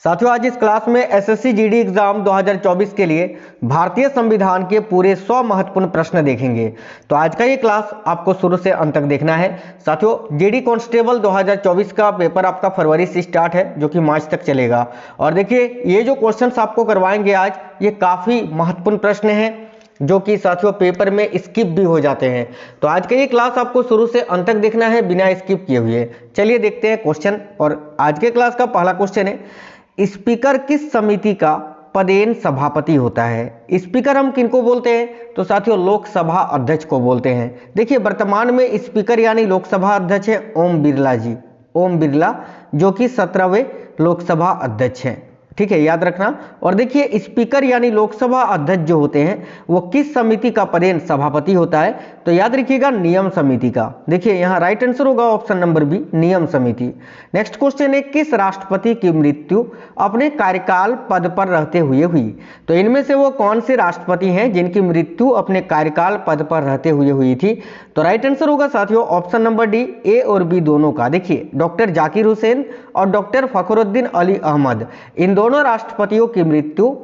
साथियों, आज इस क्लास में एसएससी जीडी एग्जाम 2024 के लिए भारतीय संविधान के पूरे 100 महत्वपूर्ण प्रश्न देखेंगे। तो आज का ये क्लास आपको शुरू से अंत तक देखना है। साथियों, जीडी कांस्टेबल 2024 का पेपर आपका फरवरी से स्टार्ट है, जो कि मार्च तक चलेगा। और देखिए, ये जो क्वेश्चंस आपको करवाएंगे आज, ये काफी महत्वपूर्ण प्रश्न हैं जो कि साथियों पेपर में स्किप भी हो जाते हैं। तो आज का ये क्लास आपको शुरू से अंत तक देखना है बिना स्किप किए हुए। चलिए देखते हैं क्वेश्चन। और आज के क्लास का पहला क्वेश्चन है, स्पीकर किस समिति का पदेन सभापति होता है? स्पीकर हम किनको बोलते हैं? तो साथियों, लोकसभा अध्यक्ष को बोलते हैं। देखिए, वर्तमान में स्पीकर यानी लोकसभा अध्यक्ष है ओम बिरला जी, ओम बिरला, जो कि 17वें लोकसभा अध्यक्ष हैं। ठीक है, याद रखना। और देखिए, स्पीकर यानी लोकसभा अध्यक्ष जो होते हैं वो किस समिति का पदेन सभापति होता है? तो याद रखिएगा, नियम समिति का। देखिए, यहाँ राइट आंसर होगा ऑप्शन नंबर बी, नियम समिति। नेक्स्ट क्वेश्चन है, किस राष्ट्रपति की मृत्यु अपने कार्यकाल पद पर रहते हुए हुई? तो इनमें से वो कौन से राष्ट्रपति हैं जिनकी मृत्यु अपने कार्यकाल पद पर रहते हुए हुई थी? तो राइट आंसर होगा साथियों ऑप्शन नंबर डी, ए और बी दोनों का। देखिए, डॉक्टर जाकिर हुसैन और डॉक्टर फखरुद्दीन अली अहमद, इन दोनों राष्ट्रपतियों की मृत्यु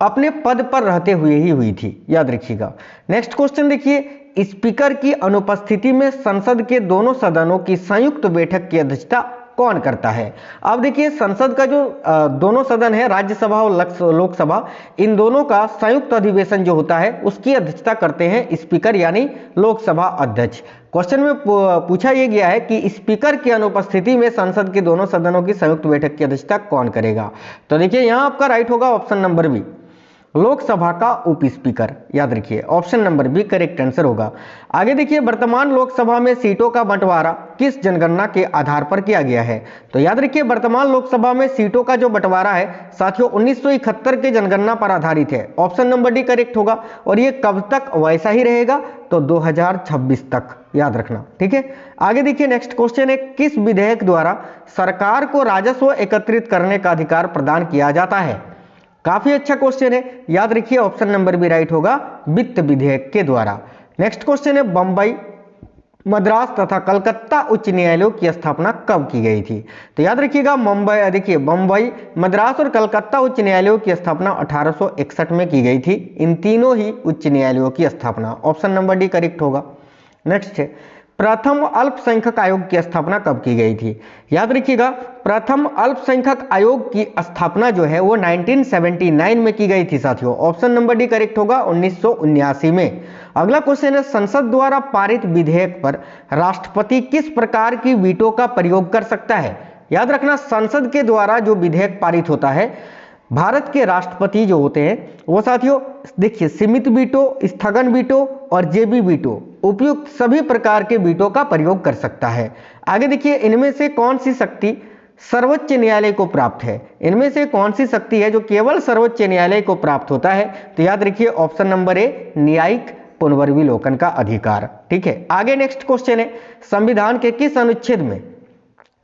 अपने पद पर रहते हुए ही हुई थी, याद रखिएगा। नेक्स्ट क्वेश्चन देखिए, स्पीकर की अनुपस्थिति में संसद के दोनों सदनों की संयुक्त बैठक की अध्यक्षता कौन करता है? अब देखिए, संसद का जो दोनों सदन है, राज्यसभा और लोकसभा, इन दोनों का संयुक्त अधिवेशन जो होता है उसकी अध्यक्षता करते हैं स्पीकर यानी लोकसभा अध्यक्ष। क्वेश्चन में पूछा यह गया है कि स्पीकर की अनुपस्थिति में संसद के दोनों सदनों की संयुक्त बैठक की अध्यक्षता कौन करेगा? तो देखिए, यहां आपका राइट होगा ऑप्शन नंबर बी, लोकसभा का उप स्पीकर। याद रखिए, option number B correct answer होगा। आगे देखिए, वर्तमान लोकसभा में सीटों का बंटवारा किस जनगणना के आधार पर किया गया है? तो याद रखिए, वर्तमान लोकसभा में सीटों का जो बंटवारा है साथियों 1971 के जनगणना पर आधारित है। ऑप्शन नंबर डी करेक्ट होगा। और ये कब तक वैसा ही रहेगा? तो 2026 तक, याद रखना। ठीक है, आगे देखिए, नेक्स्ट क्वेश्चन है, किस विधेयक द्वारा सरकार को राजस्व एकत्रित करने का अधिकार प्रदान किया जाता है? काफी अच्छा क्वेश्चन है, याद रखिए ऑप्शन नंबर बी राइट होगा, वित्त विधेयक के द्वारा। नेक्स्ट क्वेश्चन है, बंबई, मद्रास तथा कलकत्ता उच्च न्यायालयों की स्थापना कब की गई थी? तो याद रखिएगा, बंबई, मद्रास और कलकत्ता उच्च न्यायालयों की स्थापना 1861 में की गई थी। इन तीनों ही उच्च न्यायालयों की स्थापना, ऑप्शन नंबर डी करेक्ट होगा। नेक्स्ट है, प्रथम अल्पसंख्यक आयोग की स्थापना कब की गई थी? याद रखिएगा, प्रथम अल्पसंख्यक आयोग की स्थापना जो है वो 1979 में की गई थी साथियों। ऑप्शन नंबर डी करेक्ट होगा, 1979 में। अगला क्वेश्चन है, संसद द्वारा पारित विधेयक पर राष्ट्रपति किस प्रकार की वीटो का प्रयोग कर सकता है? याद रखना, संसद के द्वारा जो विधेयक पारित होता है, भारत के राष्ट्रपति जो होते हैं वो साथियों देखिए, सीमित वीटो, स्थगन वीटो और जेबी वीटो, उपयुक्त सभी प्रकार के वीटो का प्रयोग कर सकता है। आगे देखिए, इनमें से कौन सी शक्ति सर्वोच्च न्यायालय को प्राप्त है? इनमें से कौन सी शक्ति है जो केवल सर्वोच्च न्यायालय को प्राप्त होता है? तो याद रखिए ऑप्शन नंबर ए, न्यायिक पुनर्विलोकन का अधिकार। ठीक है, आगे नेक्स्ट क्वेश्चन है, संविधान के किस अनुच्छेद में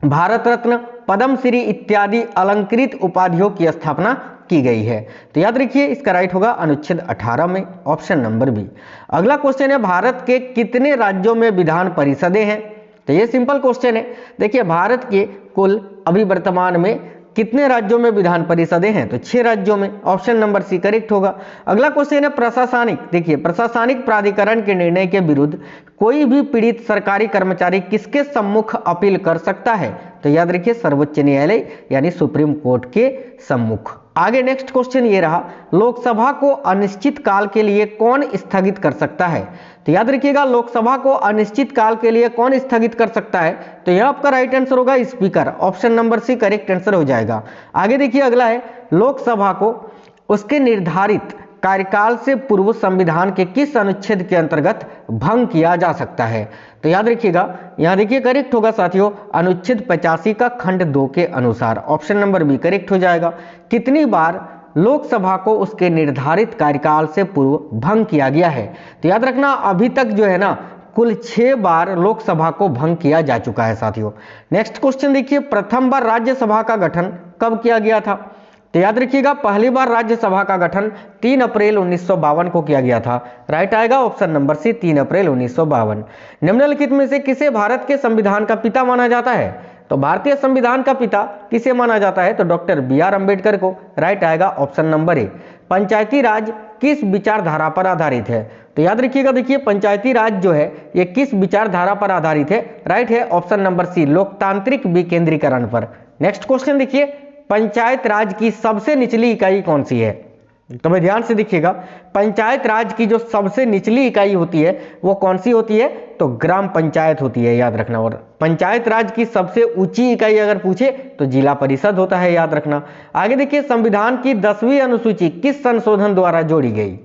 भारत रत्न, पद्मश्री इत्यादि अलंकृत उपाधियों की स्थापना की गई है? तो याद रखिए, इसका राइट होगा अनुच्छेद 18 में, ऑप्शन नंबर बी। अगला क्वेश्चन है, भारत के कितने राज्यों में विधान परिषदें हैं? तो ये सिंपल क्वेश्चन है। देखिए, भारत के कुल अभी वर्तमान में कितने राज्यों में विधान परिषदें हैं? तो 6 राज्यों में, ऑप्शन नंबर सी करेक्ट होगा। अगला क्वेश्चन है, प्रशासनिक, देखिए, प्रशासनिक प्राधिकरण के निर्णय के विरुद्ध कोई भी पीड़ित सरकारी कर्मचारी किसके सम्मुख अपील कर सकता है? तो याद रखिए, सर्वोच्च न्यायालय यानी सुप्रीम कोर्ट के सम्मुख। आगे नेक्स्ट क्वेश्चन ये रहा, लोकसभा को अनिश्चित काल के लिए कौन स्थगित कर सकता है? तो याद रखिएगा, लोकसभा को अनिश्चित काल के लिए कौन स्थगित कर सकता है? तो यह आपका राइट आंसर होगा speaker, option number C correct answer हो जाएगा। आगे देखिए, अगला है, लोकसभा को उसके निर्धारित कार्यकाल से पूर्व संविधान के किस अनुच्छेद के अंतर्गत भंग किया जा सकता है? तो याद रखिएगा, यहां देखिए करेक्ट होगा साथियों, अनुच्छेद 85 का खंड 2 के अनुसार, ऑप्शन नंबर बी करेक्ट हो जाएगा। कितनी बार लोकसभा को उसके निर्धारित कार्यकाल से पूर्व भंग किया गया है? तो याद रखना, अभी तक जो है ना कुल 6 बार लोकसभा को भंग किया जा चुका है साथियों। नेक्स्ट क्वेश्चन देखिए, प्रथम बार राज्यसभा का गठन कब किया गया था? तो याद रखिएगा, पहली बार राज्यसभा का गठन 3 अप्रैल 1952 को किया गया था। राइट आएगा ऑप्शन नंबर सी, 3 अप्रैल 1952। निम्नलिखित में से किसे भारत के संविधान का पिता माना जाता है? तो भारतीय संविधान का पिता किसे माना जाता है? तो डॉक्टर BR अम्बेडकर को। राइट आएगा ऑप्शन नंबर ए। पंचायती राज किस विचारधारा पर आधारित है? तो याद रखिएगा, देखिए पंचायती राज जो है ये किस विचारधारा पर आधारित है? राइट है ऑप्शन नंबर सी, लोकतांत्रिक विकेंद्रीकरण पर। नेक्स्ट क्वेश्चन देखिए, पंचायत राज की सबसे निचली इकाई कौन सी है? तो मैं ध्यान से देखिएगा, पंचायत राज की जो सबसे निचली इकाई होती है वो कौन सी होती है? तो ग्राम पंचायत होती है, याद रखना। और पंचायत राज की सबसे ऊंची इकाई अगर पूछे तो जिला परिषद होता है, याद रखना। आगे देखिए, संविधान की 10वीं अनुसूची किस संशोधन द्वारा जोड़ी गई?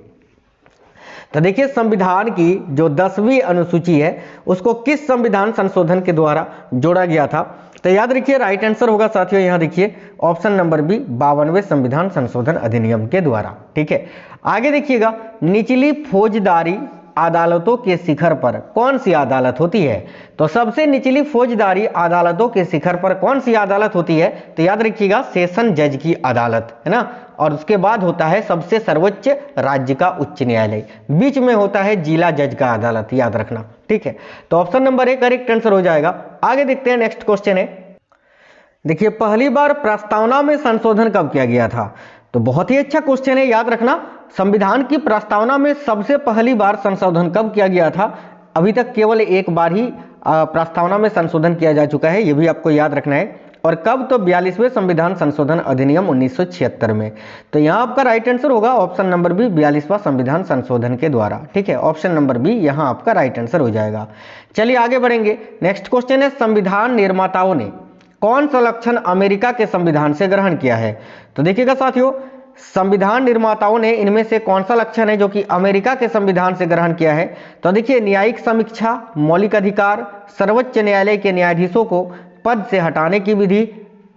तो देखिए, संविधान की जो 10वीं अनुसूची है उसको किस संविधान संशोधन के द्वारा जोड़ा गया था? तो याद रखिए, राइट आंसर होगा साथियों, यहां देखिए ऑप्शन नंबर बी, 52वें संविधान संशोधन अधिनियम के द्वारा। ठीक है, आगे देखिएगा, निचली फौजदारी अदालतों के शिखर पर कौन सी अदालत होती है? तो सबसे निचली फौजदारी अदालतों के शिखर पर कौन सी अदालत होती है? तो याद रखिएगा, सेशन जज की अदालत, है ना। और उसके बाद होता है सबसे सर्वोच्च राज्य का उच्च न्यायालय, बीच में होता है जिला जज का अदालत, याद रखना। ठीक है, तो option number A correct answer हो जाएगा। आगे देखते हैं, नेक्स्ट क्वेश्चन है, देखिए पहली बार प्रस्तावना में संशोधन कब किया गया था? तो बहुत ही अच्छा क्वेश्चन है, याद रखना। संविधान की प्रस्तावना में सबसे पहली बार संशोधन कब किया गया था? अभी तक केवल एक बार ही प्रस्तावना में संशोधन किया जा चुका है, ये भी आपको याद रखना है। और कब? तो 42वें संविधान संशोधन अधिनियम 1976 में। तो यहाँ आपका राइट आंसर होगा ऑप्शन नंबर बी, 42वां संविधान संशोधन के द्वारा। ठीक है, ऑप्शन नंबर बी यहाँ आपका राइट आंसर हो जाएगा। चलिए आगे बढ़ेंगे, नेक्स्ट क्वेश्चन है, संविधान निर्माताओं ने कौन सा लक्षण अमेरिका के संविधान से ग्रहण किया है? तो देखिएगा साथियों, संविधान निर्माताओं ने इनमें से कौन सा लक्षण है जो कि अमेरिका के संविधान से ग्रहण किया है? तो देखिए, न्यायिक समीक्षा, मौलिक अधिकार, सर्वोच्च न्यायालय के न्यायाधीशों को पद से हटाने की विधि,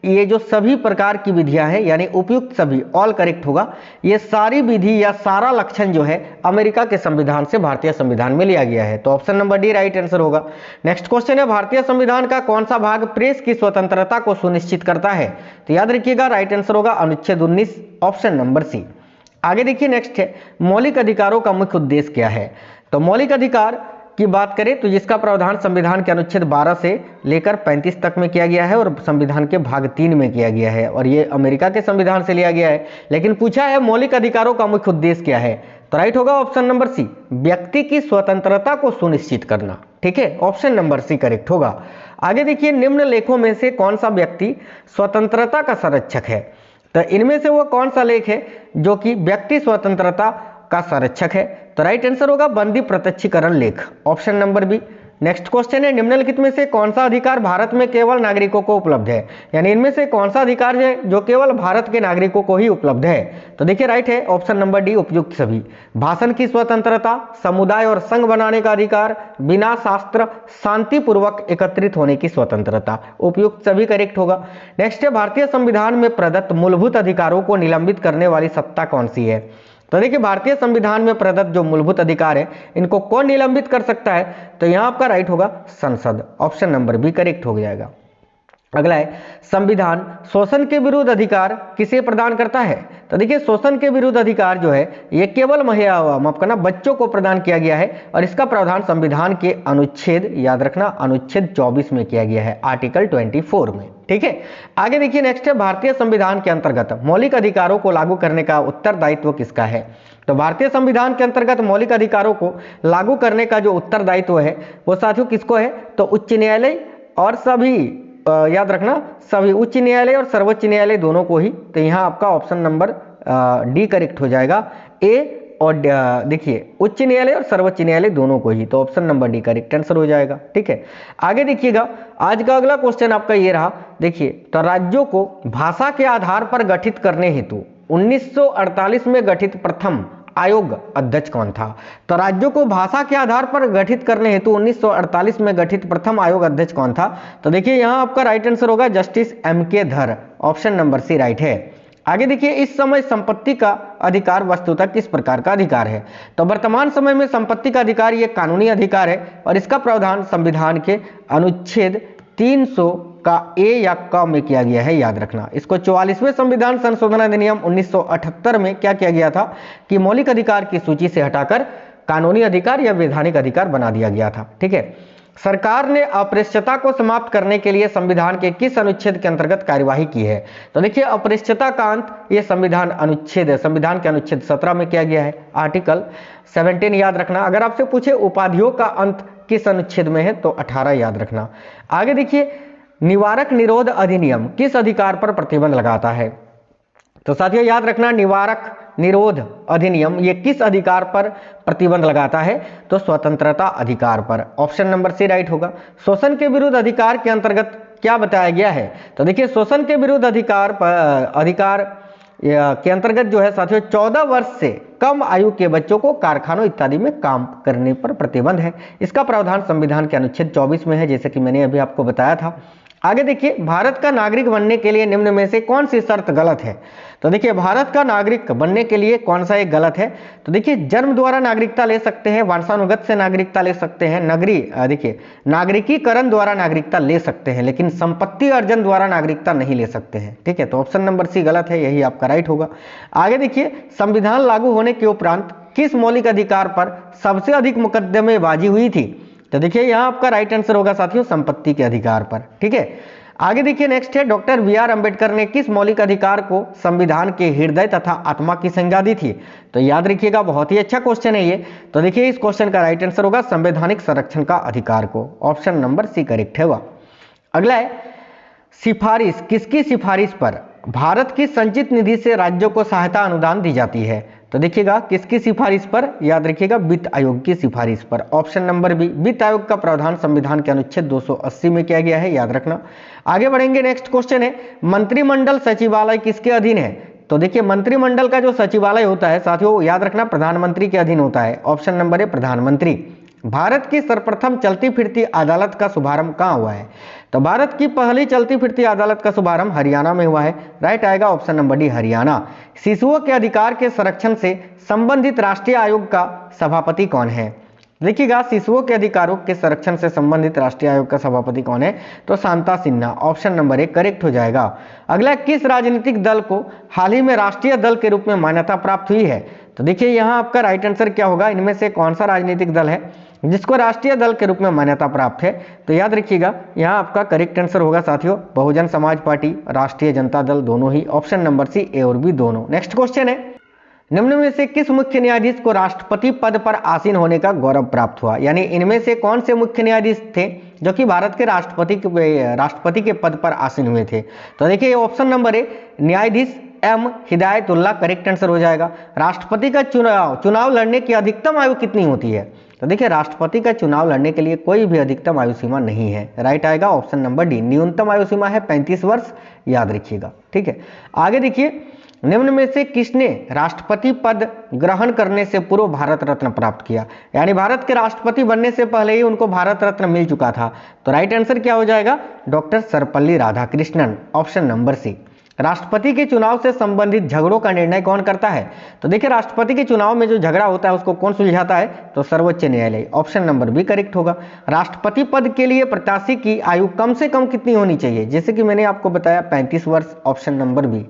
ये जो सभी प्रकार की विधियां हैं, यानी उपयुक्त सभी, ऑल करेक्ट होगा। ये सारी विधि या सारा लक्षण जो है अमेरिका के संविधान से भारतीय संविधान में लिया गया है। तो option number D right answer होगा। नेक्स्ट क्वेश्चन है, भारतीय संविधान का कौन सा भाग प्रेस की स्वतंत्रता को सुनिश्चित करता है? तो याद रखिएगा, राइट आंसर होगा अनुच्छेद 19, ऑप्शन नंबर सी। आगे देखिए, नेक्स्ट है, मौलिक अधिकारों का मुख्य उद्देश्य क्या है? तो मौलिक अधिकार की बात करें तो जिसका प्रावधान संविधान के अनुच्छेद 12 से लेकर 35 तक में किया गया है और संविधान के भाग 3 में किया गया है, और ये अमेरिका के संविधान से लिया गया है। लेकिन पूछा है मौलिक अधिकारों का मुख्य उद्देश्य क्या है? तो राइट होगा ऑप्शन नंबर सी, व्यक्ति की स्वतंत्रता को सुनिश्चित करना। ठीक है, ऑप्शन नंबर सी करेक्ट होगा। आगे देखिए, निम्न लेखों में से कौन सा व्यक्ति स्वतंत्रता का संरक्षक है? तो इनमें से वो कौन सा लेख है जो कि व्यक्ति स्वतंत्रता का संरक्षक है? तो राइट आंसर होगा बंदी प्रत्यक्षीकरण लेख, option number B. Next question है, निम्नलिखित में से कौन सा अधिकार भारत में केवल नागरिकों को उपलब्ध है? यानी इनमें से कौन सा अधिकार है जो केवल भारत के नागरिकों को ही उपलब्ध है? तो देखिए राइट है ऑप्शन नंबर डी, उपयुक्त सभी। भाषण की स्वतंत्रता, समुदाय और संघ बनाने का अधिकार, बिना शास्त्र शांतिपूर्वक एकत्रित होने की स्वतंत्रता, उपयुक्त सभी करेक्ट होगा। नेक्स्ट है, भारतीय संविधान में प्रदत्त मूलभूत अधिकारों को निलंबित करने वाली सत्ता कौन सी है? तो देखिए, भारतीय संविधान में प्रदत्त जो मूलभूत अधिकार है इनको कौन निलंबित कर सकता है? तो यहां आपका राइट होगा संसद, ऑप्शन नंबर बी करेक्ट हो जाएगा। अगला है, संविधान शोषण के विरुद्ध अधिकार किसे प्रदान करता है? तो देखिए, शोषण के विरुद्ध अधिकार जो है ये केवल माफ करना बच्चों को प्रदान किया गया है, और इसका प्रावधान संविधान के अनुच्छेद, याद रखना अनुच्छेद 24 में किया गया है, आर्टिकल 24 में। ठीक है, आगे देखिए, नेक्स्ट है, भारतीय संविधान के अंतर्गत मौलिक अधिकारों को लागू करने का उत्तरदायित्व किसका है? तो भारतीय संविधान के अंतर्गत मौलिक अधिकारों को लागू करने का जो उत्तरदायित्व है वो साथियों किसको है? तो उच्च न्यायालय और सभी, याद रखना सभी, उच्च न्यायालय और सर्वोच्च न्यायालय दोनों को ही। तो यहाँ आपका ऑप्शन नंबर डी करेक्ट हो जाएगा, ए और देखिए उच्च न्यायालय और सर्वोच्च न्यायालय दोनों को ही, तो option number D correct answer हो जाएगा। ठीक है, आगे देखिएगा, आज का अगला क्वेश्चन आपका ये रहा। देखिए, तो राज्यों को भाषा के आधार पर गठित करने हेतु 1948 में गठित प्रथम आयोग अध्यक्ष कौन था? तो राज्यों को भाषा के आधार पर गठित करने हेतु 1948 में गठित प्रथम आयोग अध्यक्ष कौन था? तो देखिए, यहां आपका राइट आंसर होगा जस्टिस M.K. धर, ऑप्शन नंबर सी राइट है। आगे देखिए, इस समय संपत्ति का अधिकार वस्तुतः किस प्रकार का अधिकार है? तो वर्तमान समय में संपत्ति का अधिकार ये कानूनी अधिकार है, और इसका प्रावधान संविधान के अनुच्छेद 300 का ए या क में किया गया है, याद रखना। इसको 44वें संविधान संशोधन अधिनियम 1978 में क्या किया गया था कि मौलिक अधिकार की सूची से हटाकर कानूनी अधिकार या वैधानिक अधिकार बना दिया गया था। ठीक है, सरकार ने अपृष्ठता को समाप्त करने के लिए संविधान के किस अनुच्छेद के अंतर्गत कार्यवाही की है? तो देखिए अपृष्ठता का अंत ये संविधान अनुच्छेद है, संविधान के अनुच्छेद 17 में किया गया है, आर्टिकल 17 याद रखना। अगर आपसे पूछे उपाधियों का अंत किस अनुच्छेद में है तो 18 याद रखना। आगे देखिए निवारक निरोध अधिनियम किस अधिकार पर प्रतिबंध लगाता है? तो साथियों याद रखना निवारक निरोध अधिनियम ये किस अधिकार पर प्रतिबंध लगाता है? तो स्वतंत्रता अधिकार पर। ऑप्शन नंबर सी राइट होगा। शोषण के विरुद्ध अधिकार के अंतर्गत क्या बताया गया है? तो देखिए शोषण के विरुद्ध अधिकार के अंतर्गत जो है साथियों 14 वर्ष से कम आयु के बच्चों को कारखानों इत्यादि में काम करने पर प्रतिबंध है। इसका प्रावधान संविधान के अनुच्छेद 24 में है, जैसे कि मैंने अभी आपको बताया था। आगे देखिए भारत का नागरिक बनने के लिए निम्न में से कौन सी शर्त गलत है? तो देखिए भारत का नागरिक बनने के लिए कौन सा एक गलत है? तो देखिए जन्म द्वारा नागरिकता ले सकते हैं, वंशानुगत से नागरिकता ले सकते हैं, देखिए नागरिकीकरण द्वारा नागरिकता ले सकते हैं, लेकिन संपत्ति अर्जन द्वारा नागरिकता नहीं ले सकते हैं। ठीक है, तो ऑप्शन नंबर सी गलत है, यही आपका राइट होगा। आगे देखिए संविधान लागू होने के उपरांत किस मौलिक अधिकार पर सबसे अधिक मुकदमेबाजी हुई थी? तो देखिए यहाँ आपका राइट आंसर होगा साथियों संपत्ति के अधिकार पर। ठीक है, आगे देखिए नेक्स्ट है डॉक्टर बी.आर. अम्बेडकर ने किस मौलिक अधिकार को संविधान के हृदय तथा आत्मा की संज्ञा दी थी? तो याद रखिएगा बहुत ही अच्छा क्वेश्चन है ये। तो देखिए इस क्वेश्चन का राइट आंसर होगा संवैधानिक संरक्षण का अधिकार को। ऑप्शन नंबर सी करेक्ट होगा। अगला है सिफारिश किसकी सिफारिश पर भारत की संचित निधि से राज्यों को सहायता अनुदान दी जाती है? तो देखिएगा किसकी सिफारिश पर? याद रखिएगा वित्त आयोग की सिफारिश पर। Option number B. वित्त आयोग का प्रावधान संविधान के अनुच्छेद 280 में किया गया है, याद रखना। आगे बढ़ेंगे, नेक्स्ट क्वेश्चन है मंत्रिमंडल सचिवालय किसके अधीन है? तो देखिए मंत्रिमंडल का जो सचिवालय होता है साथियों याद रखना प्रधानमंत्री के अधीन होता है। ऑप्शन नंबर है प्रधानमंत्री। भारत की सर्वप्रथम चलती फिरती अदालत का शुभारंभ कहाँ हुआ है? तो भारत की पहली चलती फिरती अदालत का शुभारंभ हरियाणा में हुआ है, राइट आएगा ऑप्शन नंबर डी हरियाणा। शिशुओं के अधिकार के संरक्षण से संबंधित राष्ट्रीय आयोग का सभापति कौन है? देखिएगा शिशुओं के अधिकारों के संरक्षण से संबंधित राष्ट्रीय आयोग का सभापति कौन है? तो Shanta Sinha. Option number A correct हो जाएगा। अगला किस राजनीतिक दल को हाल ही में राष्ट्रीय दल के रूप में मान्यता प्राप्त हुई है? तो देखिए यहाँ आपका राइट आंसर क्या होगा? इनमें से कौन सा राजनीतिक दल है जिसको राष्ट्रीय दल के रूप में मान्यता प्राप्त है? तो याद रखिएगा यहाँ आपका करेक्ट आंसर होगा साथियों बहुजन समाज पार्टी, राष्ट्रीय जनता दल, दोनों ही। ऑप्शन नंबर सी ए और बी दोनों। नेक्स्ट क्वेश्चन है निम्न में से किस मुख्य न्यायाधीश को राष्ट्रपति पद पर आसीन होने का गौरव प्राप्त हुआ? यानी इनमें से कौन से मुख्य न्यायाधीश थे जो कि भारत के राष्ट्रपति के पद पर आसीन हुए थे? तो देखिए ऑप्शन नंबर ए न्यायाधीश एम हिदायतुल्लाह करेक्ट आंसर हो जाएगा। राष्ट्रपति का चुनाव लड़ने की अधिकतम आयु कितनी होती है? तो देखिए राष्ट्रपति का चुनाव लड़ने के लिए कोई भी अधिकतम आयु सीमा नहीं है, राइट आएगा ऑप्शन नंबर डी। न्यूनतम आयु सीमा है 35 वर्ष, याद रखिएगा। ठीक है, आगे देखिए निम्न में से किसने राष्ट्रपति पद ग्रहण करने से पूर्व भारत रत्न प्राप्त किया? यानी भारत के राष्ट्रपति बनने से पहले ही उनको भारत रत्न मिल चुका था। तो राइट आंसर क्या हो जाएगा? Doctor Sarvepalli Radhakrishnan. Option number C. राष्ट्रपति के चुनाव से संबंधित झगड़ों का निर्णय कौन करता है? तो देखिए राष्ट्रपति के चुनाव में जो झगड़ा होता है उसको कौन सुलझाता है? तो सर्वोच्च न्यायालय। ऑप्शन नंबर बी करेक्ट होगा। राष्ट्रपति पद के लिए प्रत्याशी की आयु कम से कम कितनी होनी चाहिए? जैसे कि मैंने आपको बताया 35 वर्ष। Option number B.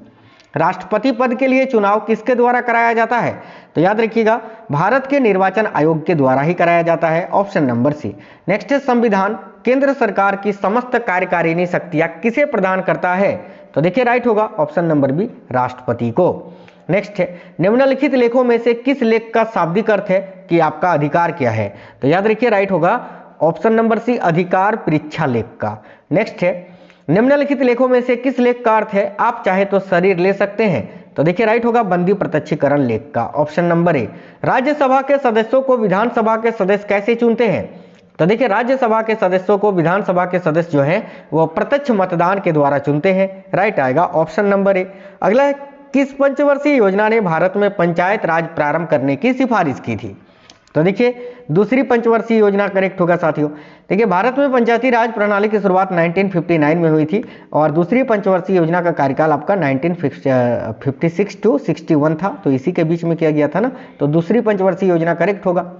राष्ट्रपति पद के लिए चुनाव किसके द्वारा कराया जाता है? तो याद रखिएगा भारत के निर्वाचन आयोग के द्वारा ही कराया जाता है। ऑप्शन नंबर सी। नेक्स्ट है संविधान केंद्र सरकार की समस्त कार्यकारिणी शक्तियां किसे प्रदान करता है? तो देखिए राइट होगा ऑप्शन नंबर बी राष्ट्रपति को। नेक्स्ट है निम्नलिखित लेखों में से किस लेख का शाब्दिक अर्थ है कि आपका अधिकार क्या है? तो याद रखिए राइट होगा ऑप्शन नंबर सी अधिकार परीक्षा लेख का। नेक्स्ट है निम्नलिखित लेखों में से किस लेख का अर्थ है आप चाहे तो शरीर ले सकते हैं? तो देखिए राइट होगा बंदी प्रत्यक्षीकरण लेख का। Option number A. राज्यसभा के सदस्यों को विधानसभा के सदस्य कैसे चुनते हैं? तो देखिए राज्यसभा के सदस्यों को विधानसभा के सदस्य जो हैं वो प्रत्यक्ष मतदान के द्वारा चुनते हैं, राइट आएगा ऑप्शन नंबर ए। अगला है किस पंचवर्षीय योजना ने भारत में पंचायत राज प्रारंभ करने की सिफारिश की थी? तो देखिए दूसरी पंचवर्षीय योजना करेक्ट होगा साथियों। देखिए भारत में पंचायती राज प्रणाली की शुरुआत 1959 में हुई थी और दूसरी पंचवर्षीय योजना का कार्यकाल आपका 1956 टू 61 था, तो इसी के बीच में किया गया था ना। तो दूसरी पंचवर्षीय योजना करेक्ट होगा।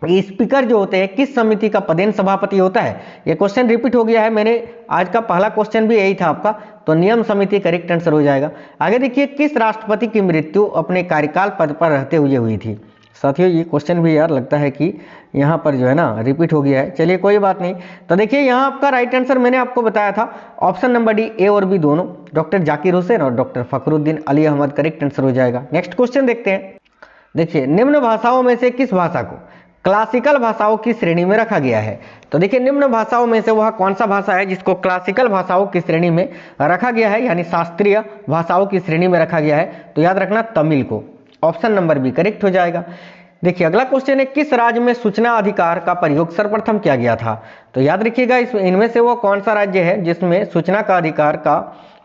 स्पीकर जो होते हैं किस समिति का पदेन सभापति होता है? ये क्वेश्चन रिपीट हो गया है, मैंने आज का पहला क्वेश्चन भी यही था आपका, तो नियम समिति करेक्ट आंसर हो जाएगा। आगे देखिए किस राष्ट्रपति की मृत्यु अपने कार्यकाल पद पर रहते हुए हुई थी? साथियों ये क्वेश्चन भी यार लगता है कि यहाँ पर जो है ना रिपीट हो गया है। चलिए कोई बात नहीं। तो देखिए यहाँ आपका राइट आंसर मैंने आपको बताया था ऑप्शन नंबर डी, ए और बी दोनों, डॉक्टर जाकिर हुसैन और doctor Fakhruddin Ali Ahmed correct answer हो जाएगा। नेक्स्ट क्वेश्चन देखते हैं। देखिए निम्न भाषाओं में से किस भाषा को क्लासिकल भाषाओं की श्रेणी में रखा गया है? तो देखिए निम्न भाषाओं में से वह कौन सा भाषा है जिसको क्लासिकल भाषाओं की श्रेणी में रखा गया है, यानी शास्त्रीय भाषाओं की श्रेणी में रखा गया है? तो याद रखना तमिल को, ऑप्शन नंबर बी करेक्ट हो जाएगा। देखिए अगला क्वेश्चन है, किस राज्य में सूचना अधिकार का प्रयोग सर्वप्रथम किया गया था? तो याद रखिएगा इनमें से वो कौन सा राज्य है जिसमें सूचना का अधिकार का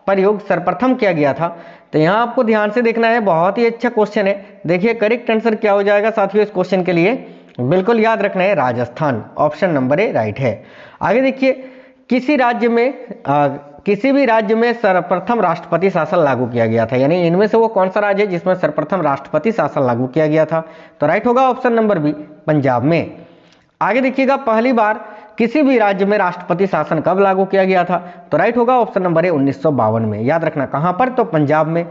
प्रयोग सर्वप्रथम किया गया था? तो यहाँ आपको ध्यान से देखना है, बहुत ही अच्छा क्वेश्चन है। देखिए करेक्ट आंसर क्या हो जाएगा साथियों इस क्वेश्चन के लिए? बिल्कुल याद रखना है Rajasthan, option number A right है। आगे देखिए, किसी भी राज्य में सर्वप्रथम राष्ट्रपति शासन लागू किया गया था, यानी इनमें से वो कौन सा राज्य है जिसमें सर्वप्रथम राष्ट्रपति शासन लागू किया गया था? तो राइट होगा ऑप्शन नंबर बी, पंजाब में। आगे देखिएगा, पहली बार किसी भी राज्य में राष्ट्रपति शासन कब लागू किया गया था? तो राइट होगा ऑप्शन नंबर ए 1952 में। याद रखना कहां पर? तो पंजाब में।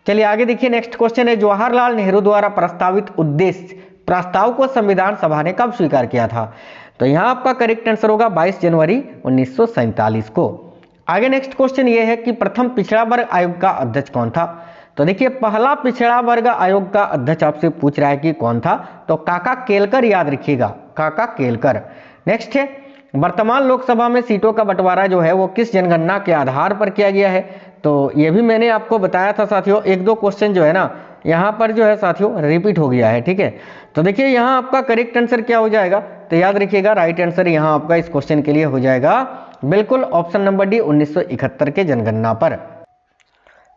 चलिए आगे देखिए, नेक्स्ट क्वेश्चन है, जवाहरलाल नेहरू द्वारा प्रस्तावित उद्देश्य प्रस्ताव को संविधान सभा ने कब स्वीकार किया था? तो यहां आपका करेक्ट आंसर होगा 22 जनवरी 1947 को। आगे नेक्स्ट क्वेश्चन ये है कि प्रथम पिछड़ा वर्ग आयोग का अध्यक्ष कौन था? तो देखिए पहला पिछड़ा वर्ग आयोग का अध्यक्ष आपसे पूछ रहा है कि कौन था? तो काका केलकर, याद रखिएगा काका केलकर। नेक्स्ट है, वर्तमान लोकसभा में सीटों का बंटवारा जो है वो किस जनगणना के आधार पर किया गया है? तो ये भी मैंने आपको बताया था साथियों, एक दो क्वेश्चन जो है ना यहाँ पर जो है साथियों रिपीट हो गया है, ठीक है। तो देखिए यहाँ आपका करेक्ट आंसर क्या हो जाएगा? तो याद रखिएगा राइट आंसर यहाँ आपका इस क्वेश्चन के लिए हो जाएगा बिल्कुल ऑप्शन नंबर डी, 1971 के जनगणना पर।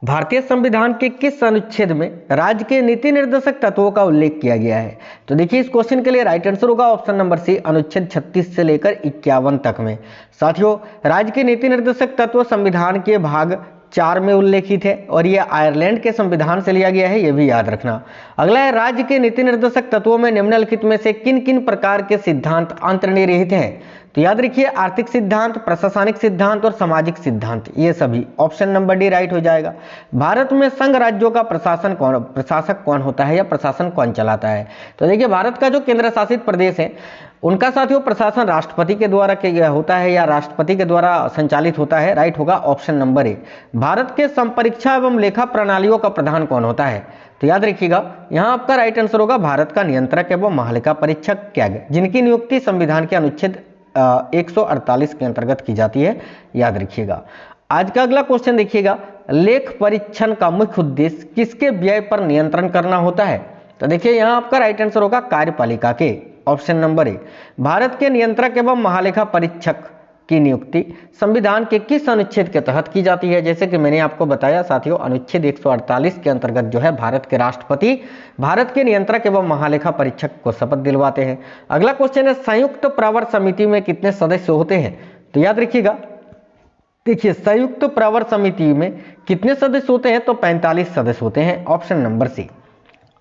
भारतीय संविधान के किस अनुच्छेद में राज्य के नीति निर्देशक तत्वों का उल्लेख किया गया है? तो देखिए इस क्वेश्चन के लिए राइट आंसर होगा ऑप्शन नंबर सी, अनुच्छेद 36 से लेकर 51 तक में। साथियों राज्य के नीति निर्देशक तत्व संविधान के भाग 4 में उल्लेखित है और यह आयरलैंड के संविधान से लिया गया है, यह भी याद रखना। अगला है, राज्य के नीति निर्देशक तत्वों में निम्नलिखित में से किन किन प्रकार के सिद्धांत अंतर्निहित हैं? तो याद रखिए आर्थिक सिद्धांत, प्रशासनिक सिद्धांत और सामाजिक सिद्धांत, ये सभी ऑप्शन नंबर डी राइट हो जाएगा। भारत में संघ राज्यों का प्रशासक कौन होता है या प्रशासन कौन चलाता है? तो देखिए भारत का जो केंद्र शासित प्रदेश है उनका साथियों प्रशासन राष्ट्रपति के द्वारा होता है या राष्ट्रपति के द्वारा संचालित होता है? राइट होगा ऑप्शन नंबर ए। भारत के संपरीक्षा एवं लेखा प्रणालियों का प्रधान कौन होता है? तो याद रखिएगा यहाँ आपका राइट आंसर होगा भारत का नियंत्रक एवं महालेखा परीक्षक कैग, जिनकी नियुक्ति संविधान के अनुच्छेद 148 के अंतर्गत की जाती है, याद रखिएगा। आज का अगला क्वेश्चन देखिएगा, लेख परीक्षण का मुख्य उद्देश्य किसके व्यय पर नियंत्रण करना होता है? तो देखिए यहाँ आपका राइट आंसर होगा कार्यपालिका के, ऑप्शन नंबर ए। भारत के नियंत्रक एवं महालेखा परीक्षक की नियुक्ति संविधान के किस अनुच्छेद के तहत की जाती है? जैसे कि मैंने आपको बताया साथियों, अनुच्छेद 148 के अंतर्गत जो है भारत के राष्ट्रपति भारत के नियंत्रक एवं महालेखा परीक्षक को शपथ दिलवाते हैं। अगला क्वेश्चन है, संयुक्त प्रवर समिति में कितने सदस्य होते हैं? तो याद रखिएगा, देखिए संयुक्त प्रवर समिति में कितने सदस्य होते हैं? तो 45 सदस्य होते हैं, ऑप्शन नंबर सी।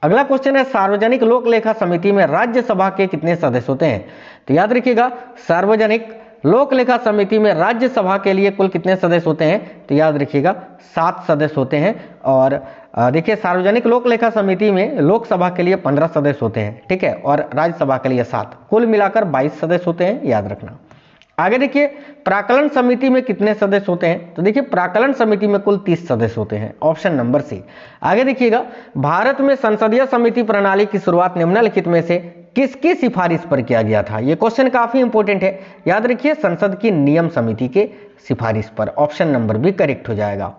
अगला क्वेश्चन है, सार्वजनिक लोक लेखा समिति में राज्यसभा के कितने सदस्य होते हैं? तो याद रखिएगा सार्वजनिक लोक लेखा समिति में राज्यसभा के लिए कुल कितने सदस्य होते हैं? तो याद रखिएगा 7 सदस्य होते हैं। और देखिए सार्वजनिक लोक लेखा समिति में लोकसभा के लिए 15 सदस्य होते हैं, ठीक है, और राज्यसभा के लिए 7, कुल मिलाकर 22 सदस्य होते हैं, याद रखना। आगे देखिए प्राक्कलन समिति में कितने सदस्य होते हैं? तो देखिए प्राक्कलन समिति में कुल 30 सदस्य होते हैं, ऑप्शन नंबर सी। आगे देखिएगा, भारत में संसदीय समिति प्रणाली की शुरुआत निम्नलिखित में से किसकी सिफारिश पर किया गया था? यह क्वेश्चन काफी इंपॉर्टेंट है, याद रखिए संसद की नियम समिति के सिफारिश पर, ऑप्शन नंबर बी करेक्ट हो जाएगा।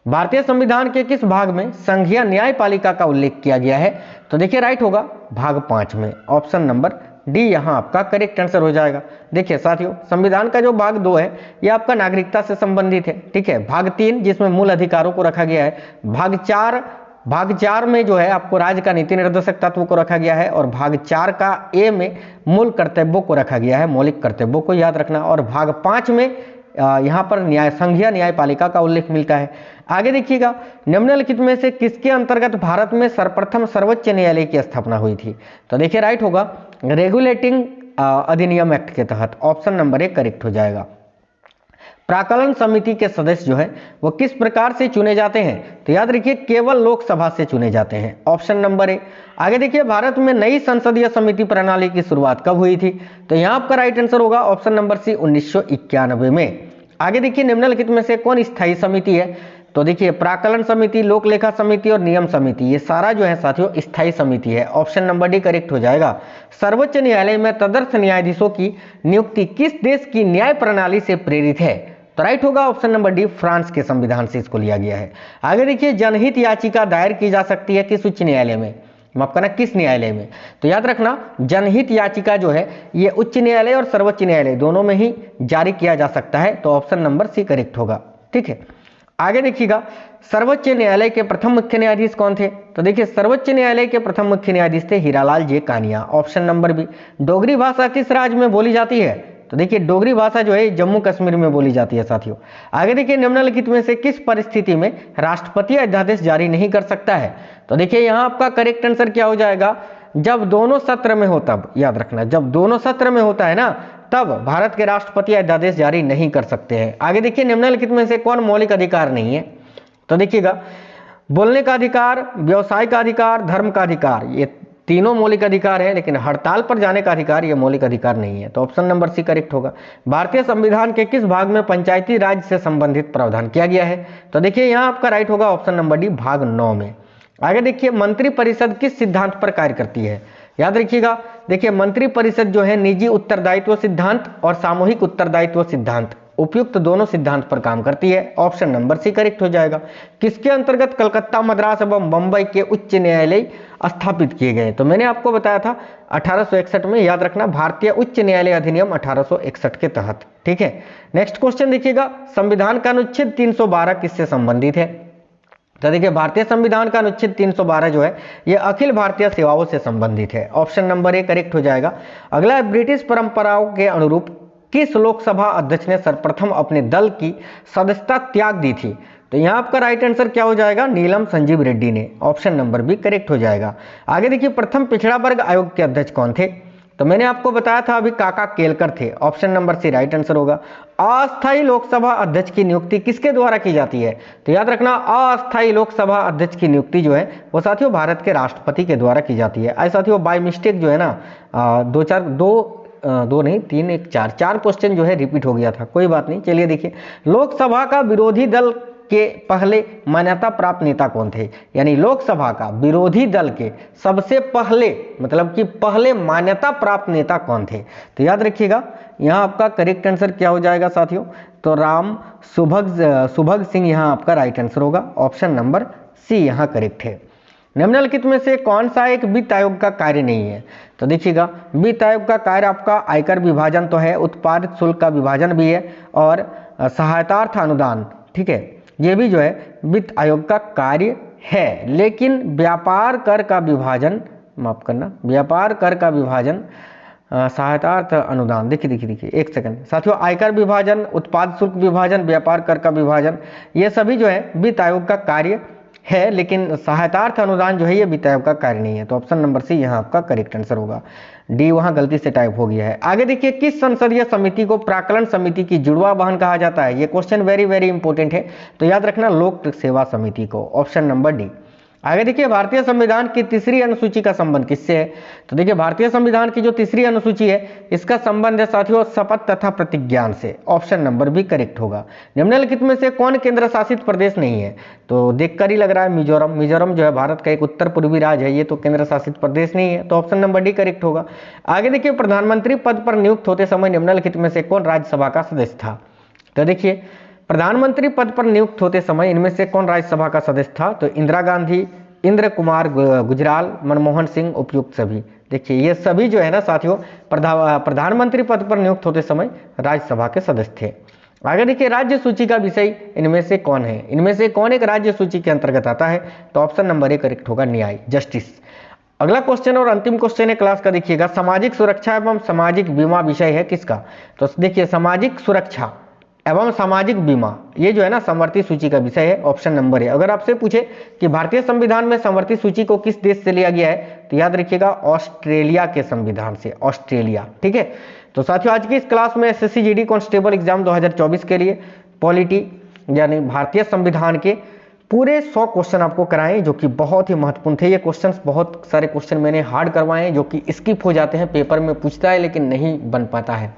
भारतीय संविधान के किस भाग में संघीय न्यायपालिका का उल्लेख किया गया है? तो देखिए राइट होगा भाग 5 में, ऑप्शन नंबर डी यहाँ आपका करेक्ट आंसर हो जाएगा। देखिए साथियों संविधान का जो भाग 2 है यह आपका नागरिकता से संबंधित है, ठीक है। भाग 3 जिसमें मूल अधिकारों को रखा गया है। भाग 4 में जो है आपको राज्य का नीति निर्देशक तत्व को रखा गया है, और भाग 4 का ए में मूल कर्तव्यों को रखा गया है, मौलिक कर्तव्यों को याद रखना। और भाग 5 में यहाँ पर संघीय न्यायपालिका का उल्लेख मिलता है। आगे देखिएगा, निम्नलिखित में से किसके अंतर्गत भारत में सर्वप्रथम सर्वोच्च न्यायालय की स्थापना हुई थी? तो देखिए राइट होगा रेगुलेटिंग अधिनियम एक्ट के तहत, ऑप्शन नंबर ए करेक्ट हो जाएगा। प्राक्कलन समिति के सदस्य जो है वो किस प्रकार से चुने जाते हैं? तो याद रखिए केवल लोकसभा से चुने जाते हैं, ऑप्शन नंबर ए। आगे देखिए भारत में नई संसदीय समिति प्रणाली की शुरुआत कब हुई थी? तो यहाँ आपका राइट आंसर होगा ऑप्शन नंबर सी 1991 में। आगे देखिए निम्नलिखित में से कौन स्थायी समिति है? तो देखिए प्राक्कलन समिति, लोक लेखा समिति और नियम समिति, ये सारा जो है साथियों स्थायी समिति है, ऑप्शन नंबर डी करेक्ट हो जाएगा। सर्वोच्च न्यायालय में तदर्थ न्यायाधीशों की नियुक्ति किस देश की न्याय प्रणाली से प्रेरित है? तो राइट होगा ऑप्शन नंबर डी, फ्रांस के संविधान से इसको लिया गया है। आगे देखिए जनहित याचिका दायर की जा सकती है किस उच्च न्यायालय में? माफ करना, किस न्यायालय में? तो याद रखना जनहित याचिका जो है ये उच्च न्यायालय और सर्वोच्च न्यायालय दोनों में ही जारी किया जा सकता है, तो ऑप्शन नंबर सी करेक्ट होगा। ठीक है, आगे देखिएगा सर्वोच्च न्यायालय के प्रथम मुख्य न्यायाधीश कौन थे? तो देखिए सर्वोच्च न्यायालय के प्रथम मुख्य न्यायाधीश थे Hiralal J Kania, option number B. Dogri भाषा किस राज्य में बोली जाती है? तो देखिए डोगरी भाषा जो है जम्मू कश्मीर में बोली जाती है साथियों। आगे देखिए निम्नलिखित में से किस परिस्थिति में राष्ट्रपति अध्यादेश जारी नहीं कर सकता है? तो देखिए यहाँ आपका करेक्ट आंसर क्या हो जाएगा? जब दोनों सत्र में हो तब, याद रखना जब दोनों सत्र में होता है ना तब भारत के राष्ट्रपति अध्यादेश जारी नहीं कर सकते हैं। आगे देखिए निम्नलिखित में से कौन मौलिक अधिकार नहीं है? तो देखिएगा बोलने का अधिकार, व्यवसाय का अधिकार, धर्म का अधिकार, ये तीनों मौलिक अधिकार है, लेकिन हड़ताल पर जाने का अधिकार ये मौलिक अधिकार नहीं है, तो ऑप्शन नंबर सी करेक्ट होगा। भारतीय संविधान के किस भाग में पंचायती राज से संबंधित प्रावधान किया गया है? तो देखिए यहाँ आपका राइट होगा ऑप्शन नंबर डी, भाग 9 में। आगे देखिए मंत्रिपरिषद किस सिद्धांत पर कार्य करती है? याद रखिएगा देखिए मंत्रिपरिषद जो है निजी उत्तरदायित्व सिद्धांत और सामूहिक उत्तरदायित्व सिद्धांत, उपयुक्त दोनों सिद्धांत पर काम करती है, ऑप्शन नंबर सी करेक्ट हो जाएगा। किसके अंतर्गत कलकत्ता, मद्रास एवं बंबई के उच्च न्यायालय स्थापित किए गए? तो मैंने आपको बताया था 1861 में, याद रखना भारतीय उच्च न्यायालय अधिनियम 1861 के तहत। ठीक है, नेक्स्ट क्वेश्चन देखिएगा संविधान का अनुच्छेद 312 किससे संबंधित है? तो देखिए भारतीय संविधान का अनुच्छेद 312 जो है ये अखिल भारतीय सेवाओं से संबंधित है, ऑप्शन नंबर ए करेक्ट हो जाएगा। अगला है ब्रिटिश परंपराओं के अनुरूप किस लोकसभा अध्यक्ष ने सर्वप्रथम अपने दल की सदस्यता त्याग दी थी? तो यहाँ आपका राइट आंसर क्या हो जाएगा? नीलम संजीव रेड्डी ने, ऑप्शन नंबर बी करेक्ट हो जाएगा। आगे देखिए प्रथम पिछड़ा वर्ग आयोग के अध्यक्ष कौन थे? तो मैंने आपको बताया था अभी काका केलकर थे, option number C right answer होगा। अस्थायी लोकसभा अध्यक्ष की नियुक्ति किसके द्वारा की जाती है? तो याद रखना अस्थायी लोकसभा अध्यक्ष की नियुक्ति जो है वो साथियों भारत के राष्ट्रपति के द्वारा की जाती है। ऐसा साथियों बाय मिस्टेक जो है ना दो नहीं 3 1 4 क्वेश्चन जो है रिपीट हो गया था, कोई बात नहीं। चलिए देखिए लोकसभा का विरोधी दल के पहले मान्यता प्राप्त नेता कौन थे? यानी लोकसभा का विरोधी दल के सबसे पहले मतलब कि पहले मान्यता प्राप्त नेता कौन थे? तो याद रखिएगा यहाँ आपका करेक्ट आंसर क्या हो जाएगा साथियों? तो राम सुभग सिंह यहाँ आपका राइट आंसर होगा, ऑप्शन नंबर सी यहाँ करेक्ट है। निम्नलिखित में से कौन सा एक वित्त आयोग का कार्य नहीं है? तो देखिएगा वित्त आयोग का कार्य आपका आयकर विभाजन तो है, उत्पादित शुल्क का विभाजन भी है और सहायतार्थ अनुदान, ठीक है, ये भी जो है वित्त आयोग का कार्य है। लेकिन व्यापार कर का विभाजन, माफ करना, व्यापार कर का विभाजन, सहायतार्थ अनुदान, देखिए एक सेकंड साथियों, आयकर विभाजन, उत्पाद शुल्क विभाजन, व्यापार कर का विभाजन, ये सभी जो है वित्त आयोग का कार्य है, लेकिन सहायतार्थ अनुदान जो है ये वित्त आयोग का कार्य नहीं है, तो ऑप्शन नंबर सी यहाँ आपका करेक्ट आंसर होगा। डी वहाँ गलती से टाइप हो गया है। आगे देखिए किस संसदीय समिति को प्राक्कलन समिति की जुड़वा बहन कहा जाता है? ये क्वेश्चन वेरी इंपॉर्टेंट है, तो याद रखना लोक सेवा समिति को, ऑप्शन नंबर डी। आगे देखिए भारतीय संविधान की तीसरी अनुसूची का संबंध किससे है? तो देखिए भारतीय संविधान की जो तीसरी अनुसूची है इसका संबंध है साथियों शपथ तथा प्रतिज्ञान से, ऑप्शन नंबर भी करेक्ट होगा। निम्नलिखित में से कौन केंद्र शासित प्रदेश नहीं है? तो देखकर ही लग रहा है मिजोरम। मिजोरम जो है भारत का एक उत्तर पूर्वी राज्य है, ये तो केंद्र शासित प्रदेश नहीं है, तो ऑप्शन नंबर डी करेक्ट होगा। आगे देखिए प्रधानमंत्री पद पर नियुक्त होते समय निम्नलिखित में से कौन राज्यसभा का सदस्य था? तो देखिए प्रधानमंत्री पद पर नियुक्त होते समय इनमें से कौन राज्यसभा का सदस्य था? तो इंदिरा गांधी, इंद्र कुमार गुजराल, मनमोहन सिंह, उपयुक्त सभी। देखिए ये सभी जो है ना साथियों प्रधानमंत्री पद पर नियुक्त होते समय राज्यसभा के सदस्य थे। आगे देखिए राज्य सूची का विषय इनमें से कौन है? इनमें से कौन एक राज्य सूची के अंतर्गत आता है? तो ऑप्शन नंबर ए करेक्ट होगा, न्याय, जस्टिस। अगला क्वेश्चन और अंतिम क्वेश्चन है क्लास का, देखिएगा सामाजिक सुरक्षा एवं सामाजिक बीमा विषय है किसका? तो देखिए सामाजिक सुरक्षा एवं सामाजिक बीमा ये जो है ना समवर्ती सूची का विषय है, ऑप्शन नंबर है। अगर आपसे पूछे कि भारतीय संविधान में समवर्ती सूची को किस देश से लिया गया है, तो याद रखिएगा ऑस्ट्रेलिया के संविधान से, ऑस्ट्रेलिया। ठीक है, तो साथियों आज की इस क्लास में एसएससी जीडी कांस्टेबल एग्जाम 2024 के लिए पॉलिटी यानी भारतीय संविधान के पूरे 100 क्वेश्चन आपको कराए, जो कि बहुत ही महत्वपूर्ण थे। ये क्वेश्चंस, बहुत सारे क्वेश्चन मैंने हार्ड करवाए हैं जो कि स्किप हो जाते हैं, पेपर में पूछता है लेकिन नहीं बन पाता है।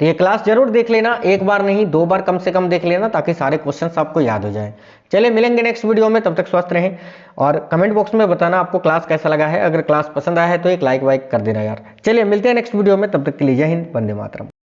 तो ये क्लास जरूर देख लेना, एक बार नहीं 2 बार कम से कम देख लेना, ताकि सारे क्वेश्चंस आपको याद हो जाए। चलिए मिलेंगे नेक्स्ट वीडियो में, तब तक स्वस्थ रहें और कमेंट बॉक्स में बताना आपको क्लास कैसा लगा है। अगर क्लास पसंद आया है तो एक लाइक वाइक कर देना यार। चलिए मिलते हैं नेक्स्ट वीडियो में, तब तक के लिए जय हिंद, वंदे मातरम।